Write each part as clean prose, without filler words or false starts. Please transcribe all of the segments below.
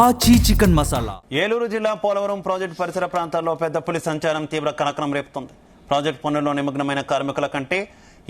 ఆచి చికెన్ మసాలా. ఏలూరు జిల్లా పోలవరం ప్రాజెక్టు పరిసర ప్రాంతాల్లో పెద్ద పులి సంచారం తీవ్ర కలకలం రేపుతోంది. ప్రాజెక్టు పనుల్లో నిమగ్నమైన కార్మికుల కంటే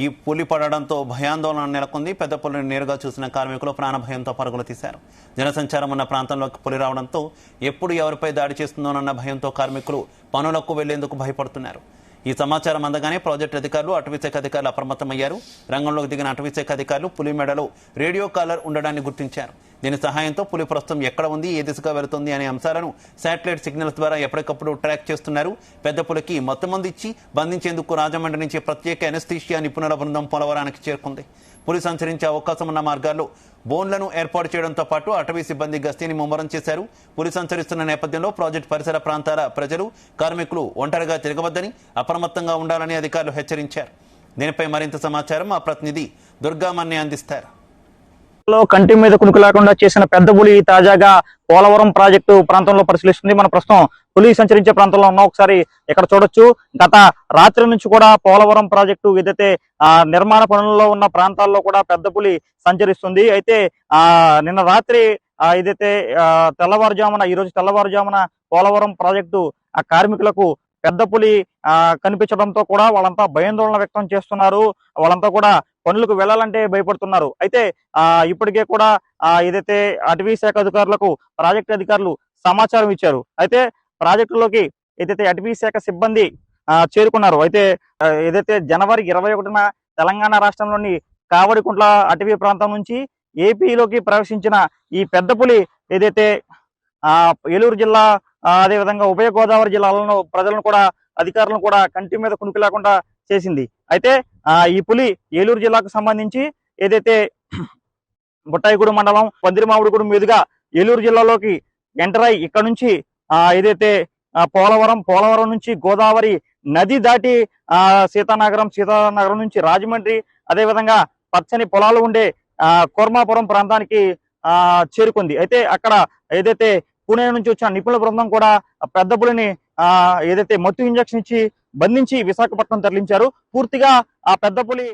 ఈ పులి పడడంతో భయాందోళన నెలకొంది. పెద్ద పులిని నేరుగా చూసిన కార్మికులు ప్రాణభయంతో పరుగులు తీశారు. జనసంచారం ఉన్న ప్రాంతంలోకి పులి రావడంతో ఎప్పుడు ఎవరిపై దాడి చేస్తుందోనన్న భయంతో కార్మికులు పనులకు వెళ్లేందుకు భయపడుతున్నారు. ఈ సమాచారం అందగానే ప్రాజెక్టు అధికారులు, అటవీశాఖ అధికారులు అప్రమత్తమయ్యారు. రంగంలోకి దిగిన అటవీశాఖ అధికారులు పులి మెడలో రేడియో కాలర్ ఉండడాన్ని గుర్తించారు. దీని సహాయంతో పులి ప్రస్తుతం ఎక్కడ ఉంది, ఏ దిశగా వెళుతుంది అనే అంశాలను శాటిలైట్ సిగ్నల్స్ ద్వారా ఎప్పటికప్పుడు ట్రాక్ చేస్తున్నారు. పెద్ద పులికి మొత్తమంది ఇచ్చి బంధించేందుకు రాజమండ్రి నుంచి ప్రత్యేక ఎనస్థీషియా నిపుణుల బృందం పోలవరానికి చేరుకుంది. పులి సంచరించే అవకాశం ఉన్న మార్గాల్లో బోన్లను ఏర్పాటు చేయడంతో పాటు అటవీ సిబ్బంది గస్తీని ముమ్మరం చేశారు. పులి సంచరిస్తున్న నేపథ్యంలో ప్రాజెక్టు పరిసర ప్రాంతాల ప్రజలు, కార్మికులు ఒంటరిగా తిరగవద్దని, అప్రమత్తంగా ఉండాలని అధికారులు హెచ్చరించారు. దీనిపై మరింత సమాచారం మా ప్రతినిధి దుర్గామణి అందిస్తారు. కంటి మీద కునుకు లేకుండా చేసిన పెద్ద పులి తాజాగా పోలవరం ప్రాజెక్టు ప్రాంతంలో పరిశీలిస్తుంది. మన ప్రస్తుతం పులి సంచరించే ప్రాంతంలో ఉన్న ఒకసారి ఇక్కడ చూడొచ్చు. గత రాత్రి నుంచి కూడా పోలవరం ప్రాజెక్టు ఏదైతే నిర్మాణ పనుల్లో ఉన్న ప్రాంతాల్లో కూడా పెద్ద పులి సంచరిస్తుంది. అయితే నిన్న రాత్రి ఏదైతే ఈ రోజు తెల్లవారుజామున పోలవరం ప్రాజెక్టు కార్మికులకు పెద్ద పులి కనిపించడంతో కూడా వాళ్ళంతా భయాందోళన వ్యక్తం చేస్తున్నారు. వాళ్ళంతా కూడా పనులకు వెళ్లాలంటే భయపడుతున్నారు. అయితే ఇప్పటికే కూడా ఏదైతే అటవీ శాఖ అధికారులకు ప్రాజెక్టు అధికారులు సమాచారం ఇచ్చారు. అయితే ప్రాజెక్టులోకి ఏదైతే అటవీ శాఖ సిబ్బంది చేరుకున్నారు. అయితే ఏదైతే జనవరి 21న తెలంగాణ రాష్ట్రంలోని కావడికుంట్ల అటవీ ప్రాంతం నుంచి ఏపీలోకి ప్రవేశించిన ఈ పెద్ద పులి ఏదైతే ఏలూరు జిల్లా అదేవిధంగా ఉభయ గోదావరి జిల్లాలను ప్రజలను కూడా, అధికారులను కూడా కంటి మీద కునుకు లేకుండా చేసింది. అయితే ఈ పులి ఏలూరు జిల్లాకు సంబంధించి ఏదైతే బుట్టాయిగూడెం మండలం పందిరిమామిడిగూడెం మీదుగా ఏలూరు జిల్లాలోకి ఎంటర్ అయి ఇక్కడ నుంచి ఏదైతే పోలవరం నుంచి గోదావరి నది దాటి సీతానగరం నుంచి రాజమండ్రి, అదేవిధంగా పచ్చని పొలాలు ఉండే కోర్మాపురం ప్రాంతానికి చేరుకుంది. అయితే అక్కడ ఏదైతే పుణె నుంచి వచ్చిన నిపుణుల బృందం కూడా పెద్ద పులిని ఏదైతే మత్తు ఇంజక్షన్ ఇచ్చి బంధించి విశాఖపట్నం తరలించారు. పూర్తిగా ఆ పెద్ద పులి